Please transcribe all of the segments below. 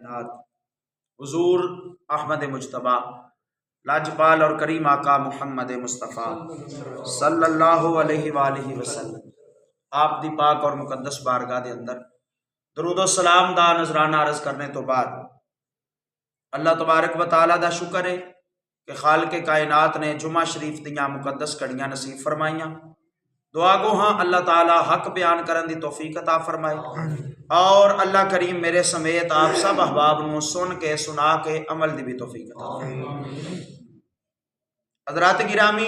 हुजूर अहमद मुजतबा लाजपाल और करीम आका मुहम्मद मुस्तफ़ा सल्लल्लाहु अलैहि वसल्लम आप दी पाक और मुकद्दस बारगाह दे अंदर दरूद व सलाम दा नजराना अर्ज करने तो बाद अल्लाह तबारक व तआला दा शुक्र है कि खालिक कायनात ने जुमा शरीफ दियां मुकद्दस घड़ियां नसीब फरमाइयां। दुआ गो हाँ अल्लाह ताला हक बयान करने की तौफीक अता फरमाए और अल्लाह करीम मेरे समेत आप सब अहबाब नूं सुन के सुना के अमल दी भी तौफीक अता फरमाए। हज़रात गिरामी,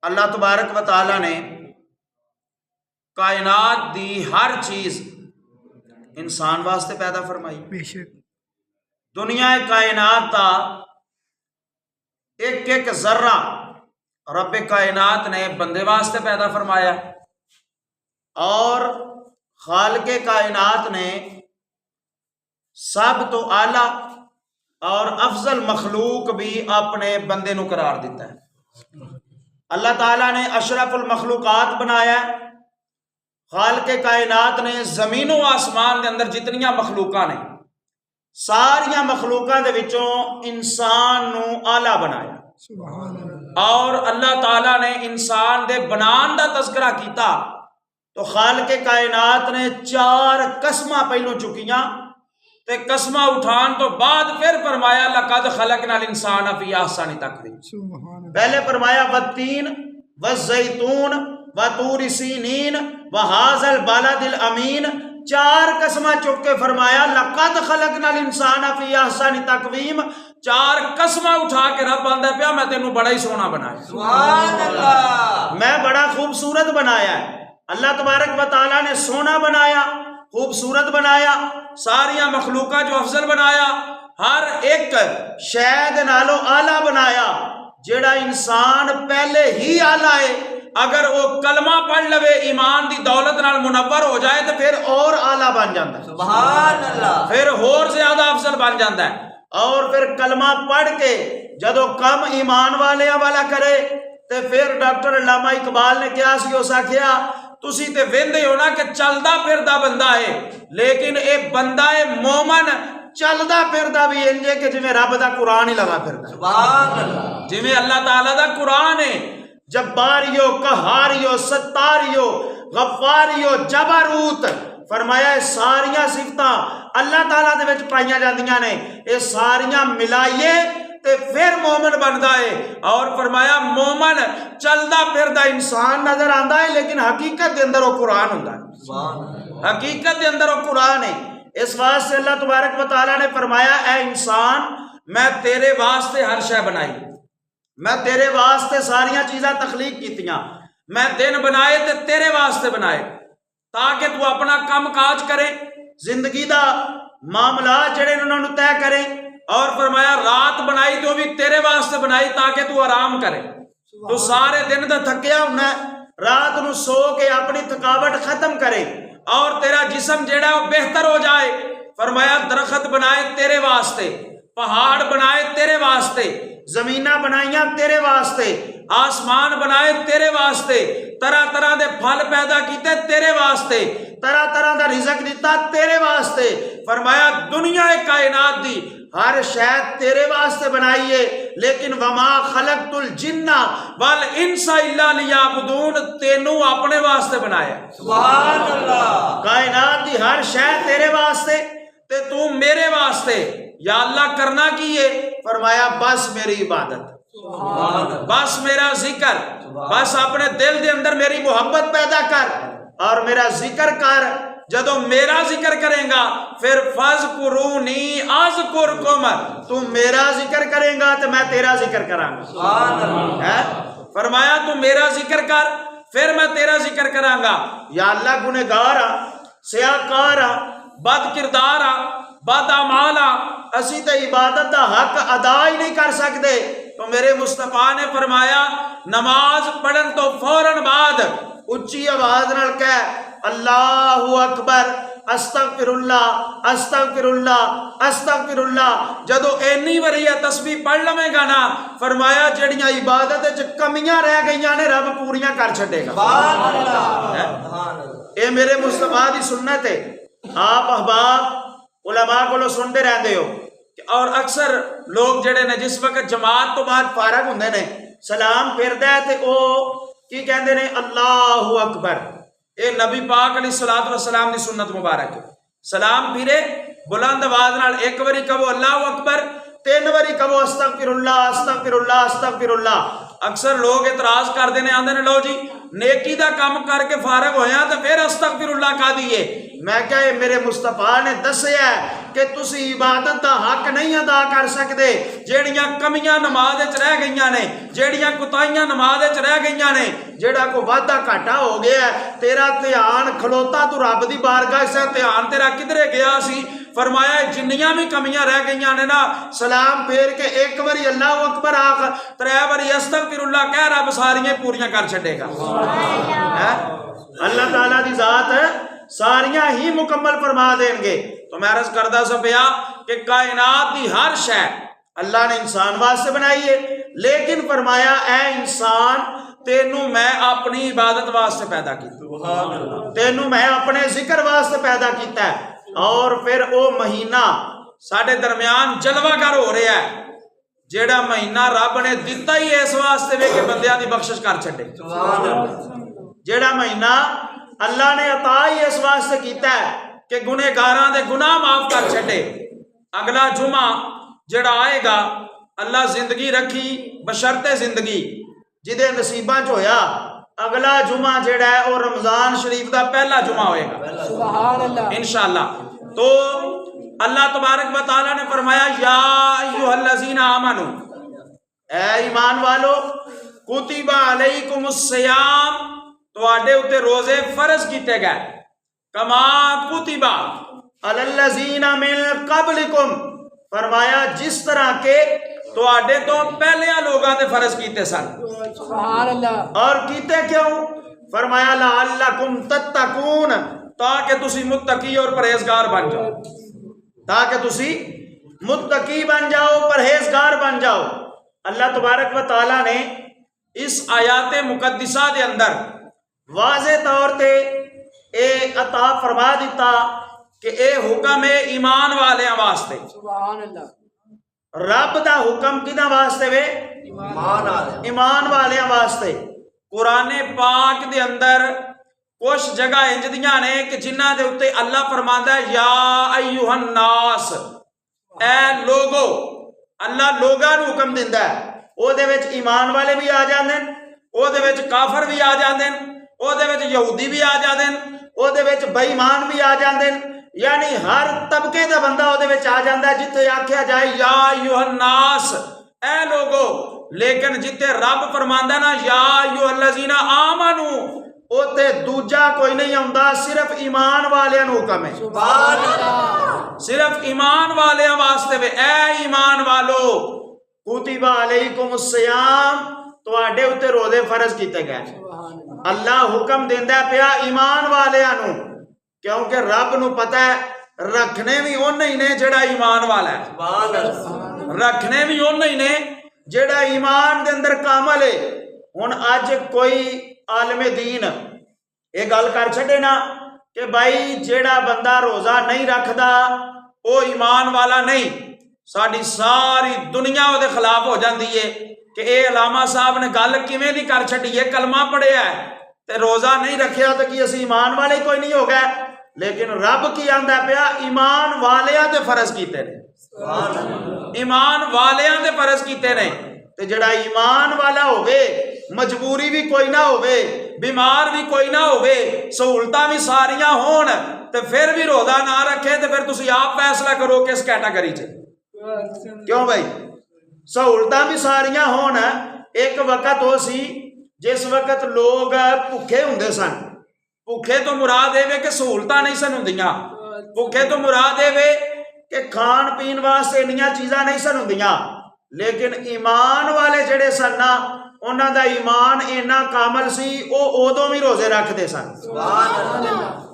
अल्लाह तबारक व तआला ने कायनात दी हर चीज इंसान वास्ते पैदा फरमाई। दुनिया कायनात का एक एक जर्रा रब कायनात ने बंदे वास्ते पैदा फरमाया और खालिक कायनात ने सब तो आला और अफजल मखलूक भी अपने बंदे नूं करार दिता है। अल्लाह ताला ने अशरफुल मखलूकात बनाया। खालिक कायनात ने जमीन व आसमान के अंदर जितनियां मखलूका ने सारिया मखलूका दे विचों इंसान नूं आला बनाया और अल्लाह ताला ने इंसान दे बनान दा तज़किरा किया तो खालिक कायनात ने 4 कसमां पहलों चुकियां ते कसमां उठान तो बाद फिर फरमाया लक़द खलक़नल इंसान फी अहसनि तक़वीम। पहले फरमाया वत्तीन वज़्ज़ैतून वतूर सीनीन वहाज़ल बलदिल अमीन। 4 कसमां चुक के फरमाया लक़द खलक़नल इंसान फी अहसनि तक़वीम। 4 कसमां उठा के रब आंदा पिया मैं तेनू बड़ा ही सोहना बनाया, सुभान अल्लाह, मैं बड़ा खूबसूरत बनाया है। अल्लाह तबारक व तआला ने सोना बनाया, खूबसूरत बनाया, सारिया मखलूका जो अफजल बनाया, हर एक शैद नालो आला बनाया। जेड़ा इंसान पहले ही आला है अगर वो कलमा पढ़ लवे ईमान दी दौलत नाल मुनव्वर हो जाए तो फिर और आला बन जाता है, सुभान अल्लाह, फिर और ज्यादा अफजल बन जाता है। और फिर कलमा पढ़ के जदों कम ईमान वाले वाला करे तो फिर डॉक्टर अल्लामा इकबाल ने क्या सी उस आखिया तुसी ते वेंदे हो ना कि चलदा फिरदा बंदा है लेकिन ये बंदा है मोमन चलदा फिरदा भी इंजे कि जिवें रब दा कुरान ही लगा फिरदा, सुभान अल्लाह, जिवें अल्लाह ताला दा कुरान है। जब्बारियो कहारियो सत्तारियो गफ्फारियो जबरूत फरमाया सारिया सिफतां अल्लाह ताला दे विच पाईयां जांदियां ने, ये सारियां मिलाइए ते फिर मोमन बनता है। और फरमाया मोमन चलदा फिरदा इंसान नजर आता है लेकिन हकीकत के अंदर वो कुरान होता है, हकीकत के अंदर वो कुरान है। इस वास्ते अल्लाह तबारक व तआला ने फरमाया ऐ इंसान मैं तेरे वास्ते हर शय बनाई, मैं तेरे वास्ते सारिया चीज़ां तखलीक कीतियां, मैं दिन बनाए ते तेरे वास्ते बनाए ताकि तू अपना काम काज करे, जिंदगी दा मामला जड़े उन्होंने तय करे। और फरमाया रात बनाई तो भी तेरे वास्ते बनाई ताकि तू आराम करे। तू सारे दिन दा थकिया होना रात नू सो के अपनी थकावट खत्म करे और तेरा जिस्म जेड़ा वो बेहतर हो जाए। फरमाया दरखत बनाए तेरे वास्ते, पहाड़ बनाए तेरे वास्ते, जमीना बनाइया तेरे वास्ते, आसमान बनाए तेरे वास्ते, तरह तरह के फल पैदा किए तेरे वास्ते, तरह तरह का रिजक दिता तेरे वास्ते। फरमाया दुनिया कायनात दी हर शय तेरे वास्ते बनाई है लेकिन वमा खलकतुल जिन्ना वल इंसा इल्ला लियाबुदून, तेनू अपने वास्ते बनाया, सुभान अल्लाह। कायनात दी हर शय तेरे वास्ते ते तू मेरे वास्ते। या अल्लाह करना की है? फरमाया बस मेरी इबादत, बस मेरा जिक्र, बस अपने दिल के अंदर मेरी मोहब्बत पैदा कर और मेरा जिक्र कर। जदों मेरा जिक्र करेगा फिर फज़कुरूनी अज़कुरकुम, तू मेरा जिक्र करेगा तो मैं तेरा जिक्र करांगा। फरमाया तू मेरा जिक्र कर फिर मैं तेरा जिक्र करांगा। या अल्लाह गुनहगार आ, सियाकार आ, बद किरदार आ, बद अमाल आ, असी तो इबादत का हक अदा ही नहीं कर सकते। तो मेरे मुस्तफा ने फरमाया नमाज पढ़न तो फौरन बाद उच्ची आवाज नाल कह अल्लाहु अकबर अस्तगफिरुल्लाह अस्तगफिरुल्लाह अस्तगफिरुल्लाह। जदों इन्नी वारी तस्बीह पढ़ लवेगा ना फरमाया जड़ियां इबादत च कमियां रह गईयां ने रब पूरियां कर छड़ेगा, सुभान अल्लाह। ये मेरे मुस्तफा दी सुन्नत है। आप अहबाब उलमा को सुनते रहते हो। और अक्सर लोग जड़े ने जिस वक्त जमात तो बाद फारग होंगे ने सलाम फिरदा है तो की कहते ने अल्लाहु अकबर। ये नबी पाक अलैहिस्सलातु वस्सलाम दी सुन्नत मुबारक है। सलाम फिरे बुलंद आवाज नाल एक बारी कहो अल्लाहु अकबर, 3 बारी कहो अस्तगफिरुल्लाह अस्तगफिरुल्लाह अस्तगफिरुल्लाह। अक्सर लोग इतराज करते हैं, आंदे ने लो जी नेकी का काम करके फारग होया तो फिर अस्तगफिरुल्लाह का दिए। मैं क्या मेरे मुस्तफा ने दसिया कि तुसी इबादत का हक नहीं अदा कर सकते। जेड़ियां कमियां नमाज रह गई ने, जेड़ियां कुताइयां नमाज रह गई ने, जेड़ा को वादा घाटा हो गया तेरा ध्यान खलोता तू रब दी बारगाह से ध्यान तेरा किधरे गया सी। फरमाया जिन्नियां भी कमियां रह गई ने ना सलाम फेर के एक बारी अल्लाहु अकबर आख, 3 बारी अस्तगफिरुल्लाह कह रब सारियां पूरियां कर छड़ेगा। अल्लाह ताला दी जात सारियां ही मुकम्मल फरमा देंगे। तो मैं अर्ज करदा सा पिया कि कायनात की हर शै अल्लाह ने इंसान वास्ते बनाई है, लेकिन फरमाया ऐ इंसान तेनू मैं अपनी इबादत वास्ते पैदा किया, तेनू मैं अपने जिक्र वास्ते पैदा किया है। और फिर वो महीना साडे दरम्यान जलवागर हो रहा है, जेड़ा महीना रब ने दिता ही इस वास्ते वे कि बंदियां दी बख्शिश कर छड़े। जेड़ा महीना अल्लाह ने अता ही इस वास्ते किया है कि गुनेगारां दे गुनाह माफ कर छड़े। अगला जुमा जेड़ा आएगा अल्लाह जिंदगी रखी बशर्ते जिंदगी जिदे नसीबां च होया, अगला जुमा जेड़ा है वो रमजान शरीफ का पहला जुमा होएगा सुभान अल्लाह इंशाअल्लाह। तो अल्लाह तबारक व तआला ने फरमाया या अय्युहल्लज़ीना आमनू, ऐ ईमान वालो, कुतिबा अलैकुमुस सियाम, तुहाडे उत्ते रोजे फर्ज किए गए, कमा कुतिबा अलल्लज़ीना मिन क़ब्लिकुम, फरमाया जिस तरह के तुहाडे तो पहले लोगों ने फर्ज किए सन। सुभान अल्लाह। और कीते क्यों? फरमाया लअल्लकुम तत्तकून, ताकि तुसी मुत्तकी और परहेजगार बन जाओ, ताकि तुसी मुत्तकी बन जाओ, परहेजगार बन जाओ। अल्लाह तबारक व तआला ने इस आयात मुकद्दिसा के अंदर वाज़े तौर पे ए अता फरमा दिता कि ए हुक्म है ईमान वाले वास्ते। सुभान अल्लाह। रब दा हुक्म किदा वास्ते वे? ईमान वाले वास्ते। कुरान पाक दे अंदर कुछ जगह इंज दियां ने कि जिन्हां दे उत्ते अल्लाह फरमांदा है या अय्युहन नास, ए लोगो, अल्लाह लोगां नूं हुक्म दिंदा है। ओदे विच ईमान वाले भी आ जांदे ने, ओदे विच काफर भी आ जांदे ने, ओदे विच यहूदी भी आ जांदे ने, ओदे विच बेईमान भी आ जांदे ने, यानी हर तबके का बंदा ओदे विच आ जांदा है जिथे आख्या जाए या अय्युहन नास, ए लोगो। लेकिन जिथे रब फरमांदा ना या अय्युहल्लज़ीना आमनू, ओते दूजा कोई नहीं आउंदा, सिर्फ ईमान वालियां नूं हुक्म है। सुभान अल्लाह। सिर्फ ईमान वालियां वास्ते वे, ए ईमान वालो, कुतिबा अलैकुमुस सियाम, तुहाडे उत्ते रोजे फर्ज कीते गए। अल्लाह हुक्म देंदा पिया ईमान वालियां नूं, क्योंकि रब नूं पता है रखने भी उन्हें ही ने जेड़ा ईमान वाला है, रखने भी उन्हें ही ने जेड़ा ईमान दे अंदर कामल है। हुण अज कोई आलमे दीन ये गल कर छड़े ना कि भाई जेड़ा बंदा रोजा नहीं रखदा वो ईमान वाला नहीं, साडी सारी दुनिया उहदे खिलाफ हो जाती है कि ये अलामा साहब ने गल किवें दी कर छड़ी है, कलमा पढ़िया है ते रोजा नहीं रखिया तो कि असीं ईमान वाले कोई नहीं हो गए। लेकिन रब की आंदा पिया ईमान वालियां ते फर्ज कीते ने, ईमान वालियां ते फर्ज कीते ने। ते जेड़ा ईमान वाला होवे, मजबूरी भी कोई ना होवे, बीमार भी कोई ना होवे, सहूलतां भी सारियां होण ते फिर भी रोजा ना रखे ते फिर तुसीं आप फैसला करो किस कैटागरी च। क्यों भाई? सहूलतां भी सारियां होण। एक वक्त हो सी जिस वक्त लोग भुखे हुंदे सन, भुखे तो मुराद एवे कि सहूलतां नहीं सन हुंदियां, भुखे तो मुराद एवे कि खान पीन वास्ते इन्नियां चीज़ां नहीं सन हुंदियां। लेकिन ईमान वाले जेड़े सन ना, उन्हां दा ईमान इन्ना कामल सी, वो उदों भी रोजे रखते सन।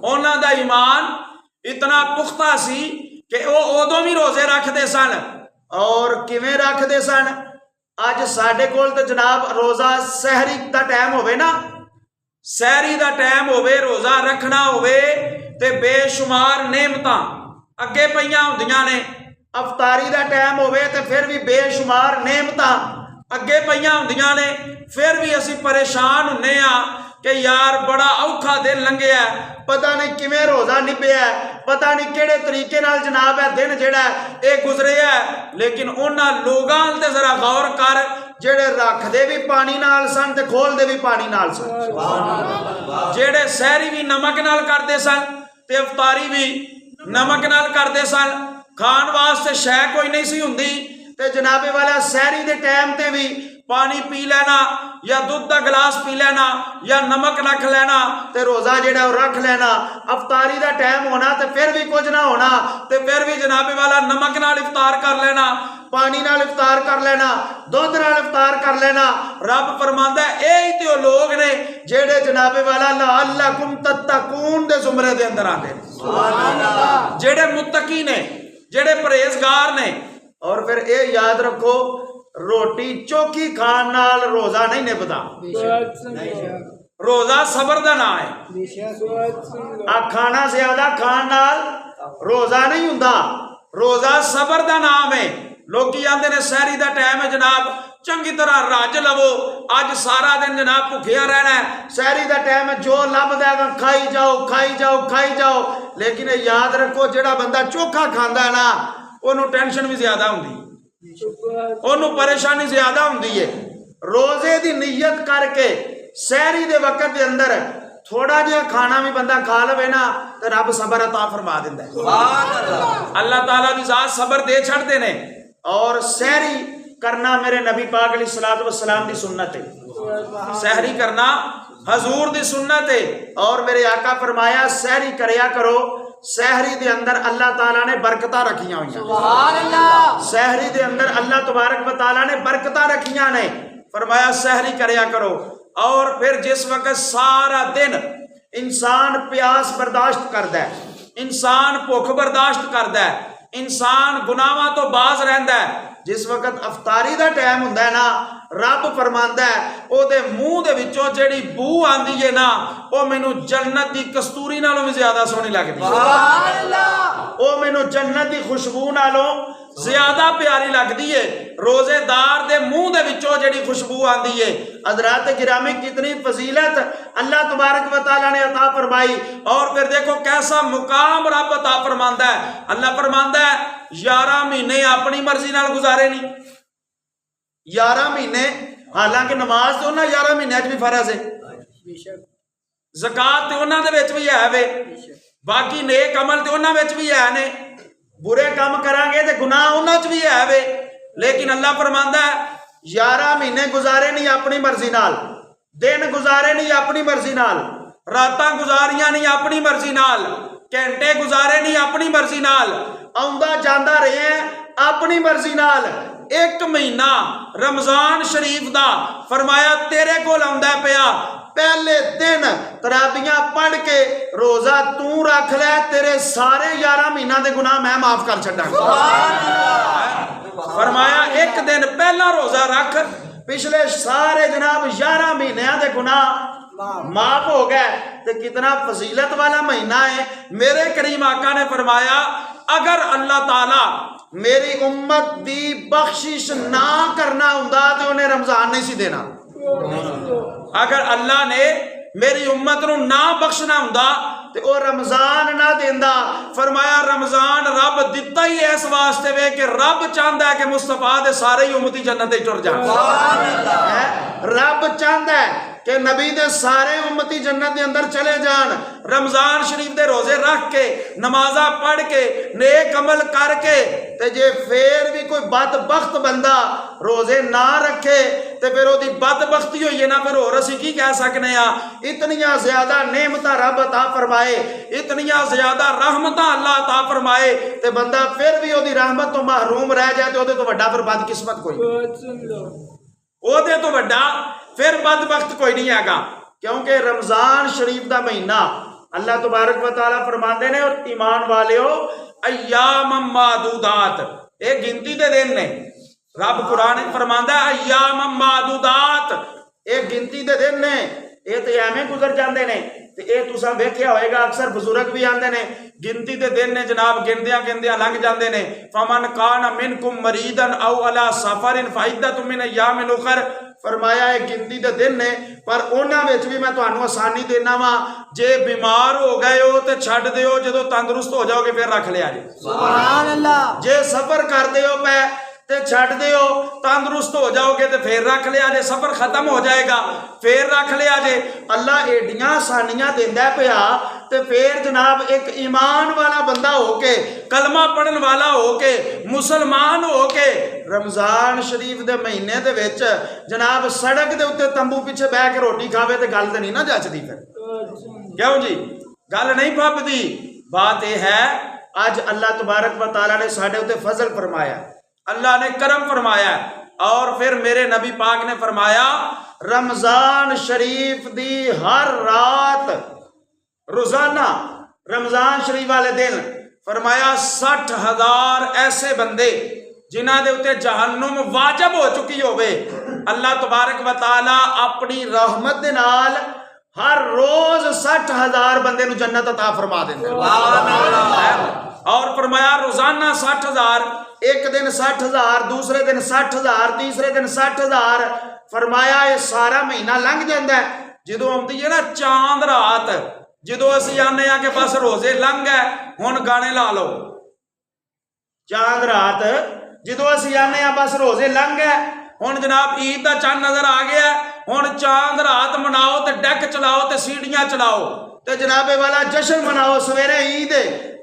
उन्हां दा ईमान इतना पुख्ता सी कि वो उदों भी रोजे रखते सन। और किवें रखते सन? अज साडे कोल तो जनाब रोजा सहरी का टाइम होवे ना, सहरी का टाइम होवे, रोजा रखना होवे ते बेशुमार नेमतां अगे पईयां हुंदियां ने, अफतारी का टाइम होवे ते फिर भी बेशुमार नेमतां अगे पईयां हुंदियां ने, फिर भी असीं परेशान हुन्ने आ कि यार बड़ा औखा दिन लंघिया, पता नहीं किवें रोज़ा निभया, पता नहीं किहड़े तरीके नाल जनाब है दिन जिहड़ा ये गुजरिया है। लेकिन उन्हां लोगां ते जरा गौर कर जेड़े रखदे भी पानी नाल सन ते खोलदे भी पानी नाल सन, जेड़े सहरी भी नमक नाल करदे सन ते अफतारी भी नमक नाल करदे सन, खाण वास्ते शै कोई नहीं सी हुंदी ते जनाबे वाला सहरी दे टाइम ते भी पानी पी लेना या दूध का गिलास पी लेना या नमक रख लेना ते रोज़ा जेड़ा रख लेना। अफतारी का टाइम होना ते फिर भी कुछ ना होना ते फिर भी जनाबे वाला नमक नाल इफ्तार कर लेना, पानी नाल इफ्तार कर लेना, दूध नाल इफ्तार कर लेना। रब फरमांदा है यही ते लोग ने जेड़े जनाबे वाला लअल्लकुम तत्तकून दे जुमरे दे अंदर आंदे ने, जेड़े मुत्तकी ने, जेड़े परहेजगार ने। और फिर ये याद रखो रोटी चौकी खान नाल रोज़ा नहीं निभदा, रोज़ा सबर दा नाम है। खाना ज्यादा खान नाल रोज़ा नहीं हुंदा, रोज़ा सबर दा नाम है। लोग आंदे ने सहरी दा टाइम है जनाब चंगी तरह रज लवो, अज सारा दिन जनाब भुखिया रहना है, सहरी दा टाइम है जो लभदा है खाई जाओ खाई जाओ खाई जाओ। लेकिन याद रखो जेड़ा बंदा चोखा खांदा है ना उन्होंने टेंशन भी ज्यादा हुंदी, उन्होंने परेशानी ज्यादा हुंदी है। रोजे की नीयत करके सहरी दे वक्त के अंदर थोड़ा जिहा खाना भी बंदा खा लवे ना तो रब सबर अता फरमा दिंदा है। अल्लाह ताला दी जात सबर दे छड़दे ने। और सहरी करना मेरे नबी पाक अलैहिस्सलातु वस्सलाम दी सुन्नत है, सहरी करना हजूर दी सुन्नत है। और मेरे आका फरमाया सहरी करया करो, सहरी दे अंदर अल्लाह ताला ने बरकतां रखियां हुई, सुभान अल्लाह, सहरी दे अंदर अल्लाह तबारक व तआला ने बरकतां रखियां ने। फरमाया सहरी करया करो। और फिर जिस वक्त सारा दिन इंसान प्यास बर्दाश्त करदा है, इंसान भुख बर्दाश्त करदा है, इंसान गुनाहां तो बाज रहिंदा है, जिस वक्त अफतारी का टाइम हुंदा है ना रब फरमांदा है ओदे मुंह दे विचों जेड़ी बू आंदी है ना वो मैनू जन्नत दी कस्तूरी नालों भी ज्यादा सोहनी लगदी है, सुभान अल्लाह, वो मैनू जन्नत दी खुशबू नालों ज्यादा प्यारी लगदी है। रोजेदार दे मुंह दे विचों जेड़ी खुशबू आंदी है। हज़रात गिरामी कितनी फजीलत अल्लाह तबारक व तआला ने अता फरमाई। और फिर देखो कैसा मुकाम रब अता फरमांदा है। अल्लाह फरमांदा है 11 महीने अपनी मर्जी नाल गुजारे नहीं, 11 महीने, हालांकि नमाज तो उन्हां 11 महीनों भी फर्ज है, ज़कात तो उन्हां दे विच भी है वे, बाकी नेक अमल तो उन्हां विच भी है ने, बुरे काम करांगे तो गुनाह उन्हां च भी है वे। लेकिन अल्लाह फरमांदा है 11 महीने गुजारे नहीं अपनी मर्जी नाल, दिन गुजारे नहीं अपनी मर्जी नाल, रातां गुजारियां नहीं अपनी मर्जी नाल, घंटे गुजारे नहीं अपनी मर्जी नाल, आउंदा जांदा रहे अपनी मर्जी नाल। एक महीना रमजान शरीफ दा फरमाया तेरे कोल आउंदा पिया, पहले दिन तराबियां पढ़ के रोजा तू रख ले, तेरे सारे 11 महीना दे गुनाह मैं माफ कर छड्डांगा। फरमाया एक दिन पहला रोजा रख, पिछले सारे जनाब 11 महीनों के गुनाह माफ हो गए। तो कितना फजीलत वाला महीना है। मेरे करीम आका ने फरमाया अगर अल्लाह ताला मेरी उम्मत दी बख्शिश ना करना हुंदा तो उन्हें रमजान नहीं सी देना। अगर अल्लाह ने मेरी उम्मत नूं ना बख्शना हुंदा ते ओ रमजान ना देंदा। फरमाया रमजान रब दिता ही इस वास्ते वे कि रब चाहता है कि मुस्तफा दे सारे ही उम्मती जन्नत ते टुर जाण। रब चाहता है कि नबी दे सारे उम्मती जन्नत के अंदर चले जान। रमजान शरीफ दे रोजे रख के नमाजा पढ़ के नेक अमल करके ते जे फिर भी कोई बदबख्त बंदा रोजे ना रखे ते फिर ओदी बदबख्ती होई है ना, फिर होर असीं की कह सकने आ। इतनियां ज्यादा नेमतां रब अता फरमाए, इतनियां ज्यादा रहमतां अल्लाह अता फरमाए ते बंदा फिर भी ओदी रहमत तो महरूम रह जाए तो ओदे तो वड्डा फिर बदकिस्मत कोई, ओदे तो वड्डा फिर बदबख्त कोई नहीं हैगा। क्योंकि रमजान शरीफ का महीना अल्लाह तबारक व तआला फरमाते ने और ईमान वालियो अय्याम मादूदात, ये गिनती दे दिन ने। रब कुरान फरमांदा है अय्याम मादूदात, ये गिनती दे दिन ने। ये तो एवें गुजर जाते ने। ते ये तुसां वेख्या होएगा अक्सर बजुर्ग भी आंदे ने गिनती दे दिन ने जनाब गिनदियां गिनदियां लंघ जाते ने। फमन कान मिनकुम मरीदन औ अला सफरिन फइद्दतुम मिन अय्यामिन उखर, फरमाया है गिनती दे दिन ने पर उन्हां विच भी मैं तुहानू आसानी देना वा, जे बीमार हो गए हो तो छड्ड दिओ, जदों तंदुरुस्त हो जाओगे फिर रख लिया जे। सुभान अल्लाह। जे सफर करदे हो पै ते छड्ड दिओ, तंदुरुस्त हो जाओगे तो फिर रख लिया जे, सफर खत्म हो जाएगा फिर रख लिया जे। अल्लाह एडियां आसानियां देंदा पिया ते फिर जनाब एक ईमान वाला बंदा होके, कलमा पढ़न वाला होके, मुसलमान होके रमजान शरीफ दे महीने दे विच जनाब सड़क दे उत्ते तंबू पिछे बह के रोटी खावे तो गल तो नहीं ना जचदी। फिर क्यों जी, गल नहीं फबदी। बात यह है अज अल्लाह तबारक व तआला ने साडे उत्ते फजल फरमाया, अल्लाह ने करम फरमाया। और फिर मेरे नबी पाक ने फरमाया रमजान शरीफ दी हर रात रोजाना रमजान शरीफ वाले दिन फरमाया 60,000 ऐसे बंदे जिन्हां दे उत्ते जहन्नुम वाजिब हो चुकी होवे, अल्लाह तबारक व तआला अपनी रहमत दे नाल हर रोज 60,000 बंदे नूं जन्नत अता फरमा देंदा। और फरमाया रोजाना 60,000, एक दिन 60,000, दूसरे दिन 60,000, तीसरे दिन 60,000। फरमाया ये सारा महीना लंघ जाता है। जो आती है ना चांद रात, जो असी आने कि बस रोजे लंघ गए हुण गाने ला लो, चांद रात जो असी आने बस रोजे लंघ गए हुण जनाब ईद का चंद नजर आ गया, हुण चांद रात मनाओ तो डैक चलाओ तो सीढ़ियां चलाओ तो जनाबे वाला जश्न मनाओ, सवेरे ईद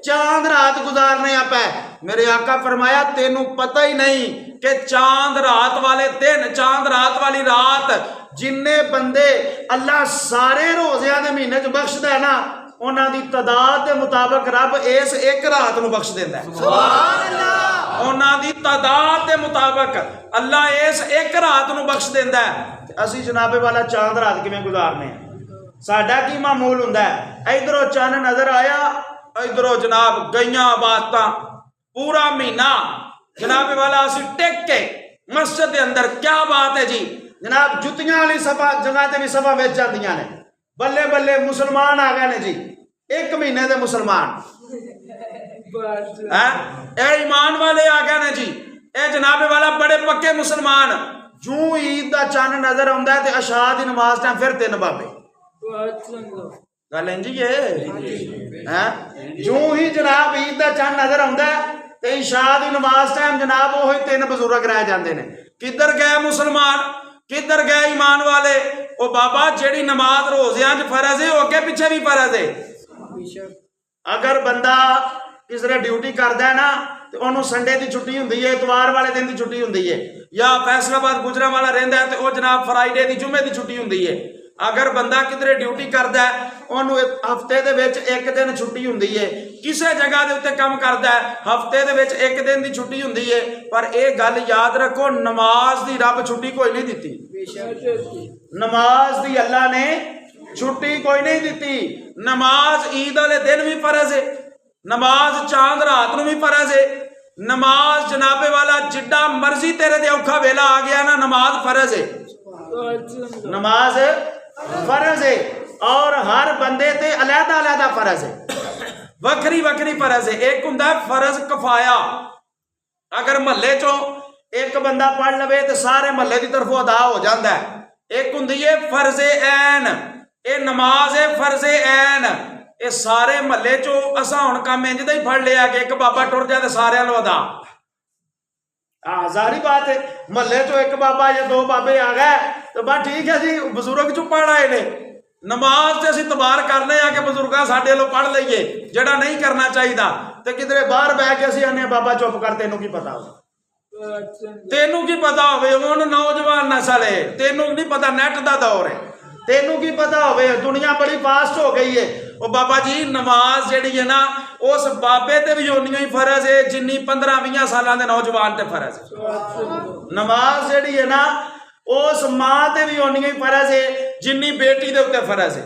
चांद रात गुजारने आप है। मेरे आका फरमाया तेनू पता ही नहीं कि चांद रात वाले दिन, चांद रात वाली रात जिन्ने बंदे अल्लाह सारे रोज़ियां दे महीने च बख्शदा है ना, उन्हां दी तादाद के मुताबिक रब इस एक रात नू बख्श देंदा है। सुभान अल्लाह। उन्हां दी तादाद के मुताबिक अल्लाह इस एक रात नू बख्श देंदा है। असी जनाबे वाला चांद रात किवें गुजारने हैं, साडा की मामूल हुंदा है? इधरों चन्न नजर आया, इधरों जनाब गईयां बातां, पूरा महीना जनाबे वाला असी टेक के मस्जिद के अंदर, क्या बात है जी जनाब, जुतियां वाली सफा जगह ते भी सफा वेच जांदियां ने। बल्ले बल्ले मुसलमान आ गए ने जी, एक महीने दे मुसलमान है, ईमान वाले आ गए ने जी, ए जनाबे वाला बड़े पक्के मुसलमान। जूं ईद का चन्न नजर आउंदा है ते अशा दी नमाज टाइम फिर 3 बाबे गल इंज ही है। जूं ही जनाब ईद का चन्न नजर आउंदा है ते इशा दी नमाज टाइम जनाब वही 3 बुजुर्ग रह जाते हैं। किधर गए मुसलमान, किधर गए ईमान वाले? ओ बाबा जेड़ी नमाज रोज़ियां च फर्ज है, अगे पिछे भी फर्ज है। अगर बंदा किसी ड्यूटी करता है ना तो उन्होंने संडे की छुट्टी होंगी है, इतवार वाले दिन की छुट्टी होंगी है, या फैसलाबाद गुजरांवाला रहिंदा है तो जनाब फ्राइडे की जुमे की छुट्टी होंगी है। अगर बंदा किधरे ड्यूटी करता है उन्होंने हफ्ते दे विच एक दिन छुट्टी होंदी है, किसी जगह के उत्ते काम करता है हफ्ते दे विच एक दिन की छुट्टी होंदी है। पर यह गल याद रखो, नमाज की रब छुट्टी कोई नहीं दी, नमाज की अल्लाह ने छुट्टी कोई नहीं दी। नमाज ईद वाले दिन भी फर्ज है, नमाज चांद रात को भी फर्ज है, नमाज जनाबे वाला जिड्डा मर्जी तेरे दे औखा वेला आ गया ना, नमाज फर्ज है, नमाज फर्ज है। और हर बंदे ते अलहदा अलहदा फर्ज है, वखरी वखरी फर्ज है। एक हुंदा फर्ज कफाया, अगर महल्ले चो एक बंदा पढ़ लवे तो सारे महल्ले की तरफों अदा हो जाता है। एक हुंदी है फर्जे ऐन, ये नमाज है फर्जे ऐन, ये सारे महल्ले चो असा हुण काम इंज दा ही फड़ लिया कि एक बाबा टुर जाए तो सारियां नूं अदा। हाँ जारी बात है, महल्ले चो एक बाबा या 2 बाबे आ गए तो बस ठीक है जी, बजुर्ग चुप पढ़ आए ने। नमाज से असीं तबार करने कि बजुर्गां साडे लो पढ़ लईए, जिहड़ा नहीं करना चाहिए तो किधरे बाहर बह के असीं आने बाबा चुप कर, तेनों की पता हो, तेनों की पता होवे हुण नौजवान नस्ल है, तेनों नहीं पता, नेट दा दौर है, तेनों की पता होवे, दुनिया बड़ी फास्ट हो गई है। ओ बाबा जी नमाज जिहड़ी है ना उस बाबे ते भी उन्नी ही फर्ज है जिन्नी 15-20 सालां दे नौजवान ते फर्ज है। नमाज जिहड़ी है ना उस मां ते भी उन्नी ही फर्ज है जिन्नी बेटी दे उत्ते फर्ज है।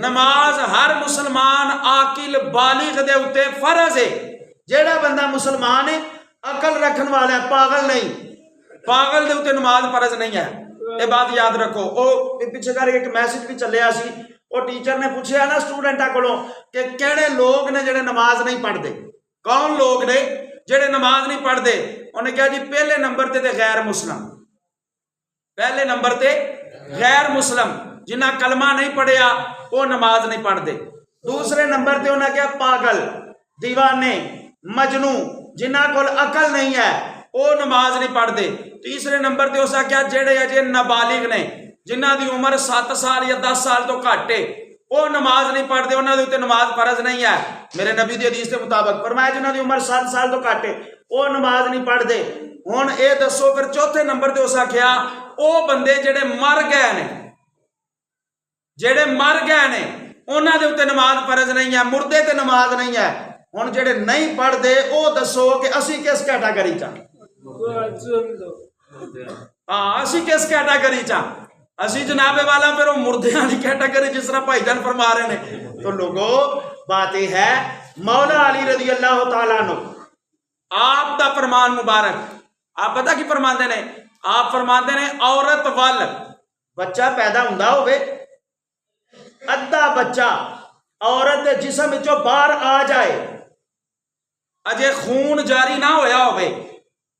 नमाज हर मुसलमान आकिल बालिग दे उत्ते फर्ज है। जेड़ा बंदा मुसलमान है अकल रखन वाला है, पागल नहीं, पागल दे उत्ते नमाज फर्ज नहीं है। ये बात याद रखो। पिछे कर एक मैसेज भी चलिया सी, वो टीचर ने पूछा ना स्टूडेंटा को कि किहड़े लोग ने जिहड़े नमाज नहीं पढ़ते, कौन लोग ने जिहड़े नमाज नहीं पढ़ते? उन्हें कहा जी पहले नंबर ते गैर मुस्लिम, पहले नंबर ते गैर मुस्लिम, जिन्हें कलमा नहीं पढ़िया वो नमाज नहीं पढ़ते। दूसरे नंबर ते उन्हें क्या पागल, दीवाने, मजनू, जिन्हों को अकल नहीं है वो नमाज नहीं पढ़ते। तीसरे नंबर ते उसका क्या जेड़े अजे नाबालिग ने, जिन्हों की उम्र 7 साल या 10 साल तो घट है, वो नमाज नहीं पढ़ते, उन्होंने उत्ते नमाज फर्ज नहीं है। मेरे नबी की हदीस के मुताबिक फरमाया जिन्हों की उम्र 7 साल तो घट है वो नमाज नहीं पढ़ते। हुण ये दसो फिर चौथे नंबर ते उस आख्या वो बंदे जेड़े मर गए ने, जेड़े मर गए ने उन्होंने उत्ते नमाज फर्ज नहीं है, मुर्दे ते नमाज नहीं है। हुण जेड़े नहीं पढ़ते वो दसो कि असी किस कैटागरी च, हाँ असी किस कैटागरी च? असी जनाबे वाला फिर वो मुर्दे वाली कैटागरी, जिस तरह भाईजान फरमा रहे ने। तो लोगों बात यह है, मौला अली रज़ी अल्लाह तआला अन्हु आप दा फरमान मुबारक, आप पता की फरमाते ने? आप फरमाते ने औरत वल बच्चा पैदा हुंदा होवे, अद्धा बच्चा औरत दे जिस्म विचों बाहर आ जाए, अजे खून जारी ना होया होवे,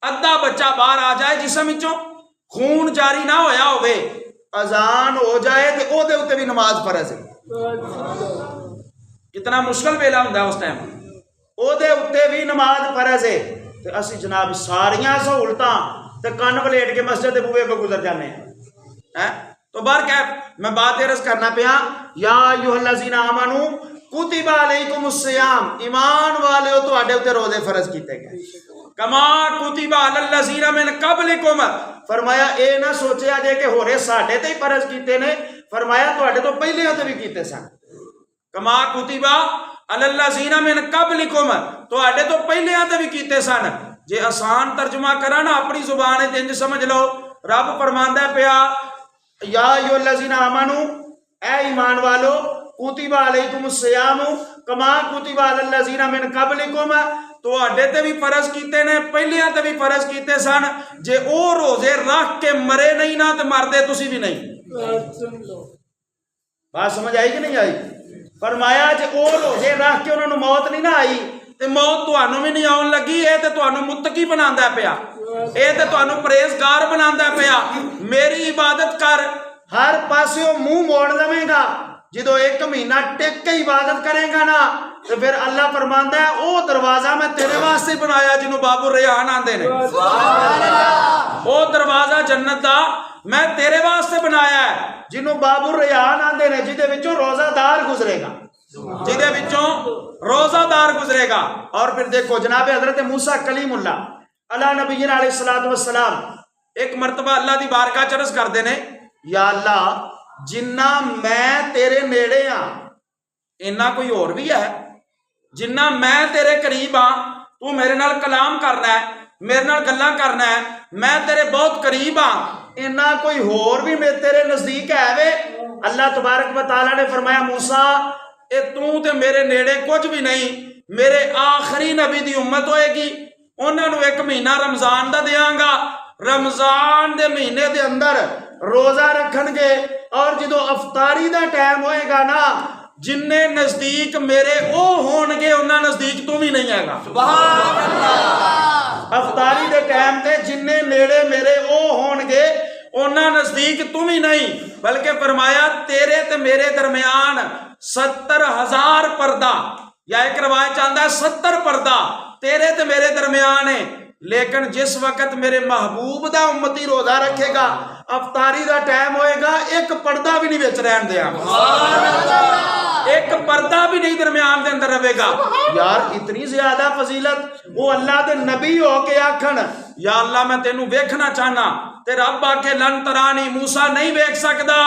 अद्धा बच्चा बाहर आ जाए जिस्म विचों खून जारी ना होया होवे, अजान हो जाए तो ओदे उत्ते भी नमाज फर्ज है। कितना मुश्किल वेला हुंदा उस टाइम, ओदे उत्ते भी नमाज फर्ज है। ते असी जनाब सारियां सहूलतां ते कन वलेट के मस्जिद दे बूहे को गुजर जाने हैं। तो बार क्या मैं बात अर्ज करना पिया, या अय्युहल्लज़ीना आमनू कुतिबा अलैकुमुस सियाम, ईमान वाले तुहाडे उत्ते रोजे फर्ज कीते गए, कमा कुतिबा अलल्लज़ीना मिन क़ब्लिकुम, फरमाया ए ना सोचिया जे कि होरे साडे ते ही फर्ज कीते ने, फरमाया तुहाडे तो पहले ते भी कीते सन। कमा कुतिबा अलल्लज़ीना मिन क़ब्लिकुम, तुहाडे तो पहले ते भी कीते सन। जे आसान तर्जुमा करा ना अपनी जुबान है इंज समझ लो, रब फरमांदा पिया या अय्युहल्लज़ीना आमनू, ए ईमान वालो, कुतिबा अलैकुमुस सियाम कमा कुतिबा अलल्लज़ीना मिन क़ब्लिकुम, तुहाडे ते भी फर्ज कीते ने, पहले ते भी फर्ज कीते सन। जे ओ रोजे रख के मरे नहीं ना तो मरदे तुसी भी नहीं। बात समझ आई कि नहीं आई? फरमाया जे ओ रोजे रख के उन्होंने मौत नहीं ना आई ते मौत तुहानू भी नहीं आउण लगी, ये ते तुहानू मुत्तकी बनांदा पिया, ये ते तुहानू परहेजगार बनांदा पिया। मेरी इबादत कर, हर पासे मुंह मोड़ लवेगा, जो एक महीना टेक के इबादत करेगा ना तो फिर अल्लाह फरमांदा है वो दरवाजा मैं तेरे वास्ते बनाया जिन्हों बाबू रेहान आंदे ने, वो दरवाजा जन्नत दा मैं तेरे वास्ते बनाया है जिन्हों बाबू रेहान आंदे ने, जिदे विचों रोजादार गुजरेगा, जिदे विचों रोजादार गुजरेगा। और फिर देखो जनाब हजरत मूसा कलीमुल्लाह अला नबीना अलैहिस्सलातु वस्सलाम एक मरतबा अल्लाह दी बारगाह च अर्ज करदे ने, या अल्लाह जिन्ना मैं तेरे नेड़े हाँ इन्ना कोई और भी है, जिन्ना मैं तेरे करीब हाँ, तू मेरे नाल कलाम करना है, मेरे नाल गल्लां करना है, मैं तेरे बहुत करीब हाँ, इन्ना कोई होर भी मेरे तेरे नजदीक है वे। अल्लाह तबारक व तआला ने फरमाया मूसा ए तू ते मेरे नेड़े कुछ भी नहीं, मेरे आखिरी नबी दी उम्मत होएगी, उन्होंने एक महीना रमजान दा देंगा, रमजान दे महीने दे अंदर रोजा रखणगे और जो अफतारी दा टाइम होएगा ना, जिन्ने नजदीक मेरे ओ होणगे उन्ना नजदीक तू भी नहीं हैगा। सुभान अल्लाह। अफतारी दे टाइम ते जिन्ने नेड़े मेरे ओ होणगे उन्ना नजदीक तू भी नहीं, बल्कि फरमाया तेरे ते मेरे दरमियान 70,000 पर्दा, या एक रवायत आंदा है 70 पर्दा तेरे ते मेरे दरमियान है। लेकिन जिस वक्त मेरे महबूब दा उम्मती रोजा रखेगा, अफतारी दा टाइम होएगा, एक पर्दा भी नहीं विच रहन देंगे, एक पर्दा भी नहीं दरमियान दे अंदर रहेगा। यार इतनी ज्यादा फजीलत, वो अल्लाह दे नबी हो के आखन या अल्लाह मैं तेनू वेखना चाहना, ते रब आके लन तरानी, मूसा नहीं वेख सकदा,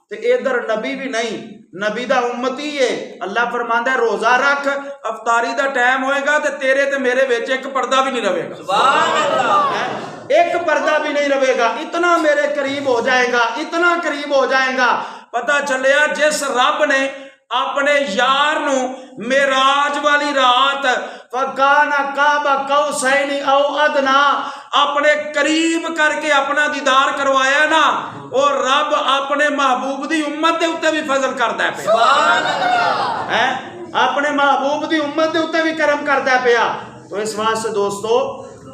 ते इधर नबी भी नहीं, नबी दा उम्मती है। अल्लाह फरमांदा है रोजा रख, अफतारी दा टाइम होएगा ते तेरे ते मेरे विच एक पर्दा भी नहीं रहेगा। सुभान अल्लाह। एक पर्दा भी नहीं रहेगा, इतना मेरे करीब हो जाएगा, इतना करीब हो जाएगा। पता चलिया जिस रब ने अपने यार नू मेराज वाली रात फकाना काबा कौसैनी औ अदना, अपने करीब करके अपना दीदार करवाया ना, और रब अपने महबूब दी उम्मत दे उत्ते भी फजल करदा है, अपने महबूब दी उम्मत दे उत्ते भी करम करदा है पिया। तो इस वास्ते दोस्तों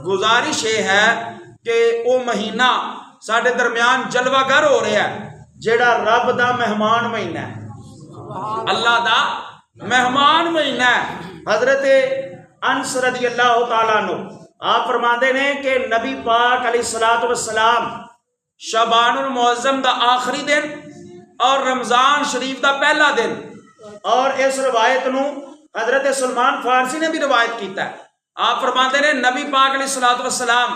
गुजारिश ये है कि वो महीना साडे दरम्यान जलवागर हो रहा है, जेड़ा रब दा मेहमान महीना है, अल्लाह दा मेहमान महीना है। हजरत अनस रज़ी अल्लाह तआला अन्हु आप फरमाते ने कि नबी पाक अलैहिस्सलातु वस्सलाम शबानुल मुअज़्ज़म दा आखिरी दिन और रमजान शरीफ दा पहला दिन, और इस रवायत नू हजरत सलमान फारसी ने भी रवायत किया है। आप फरमाते ने नबी पाक अलैहिस्सलातु वस्सलाम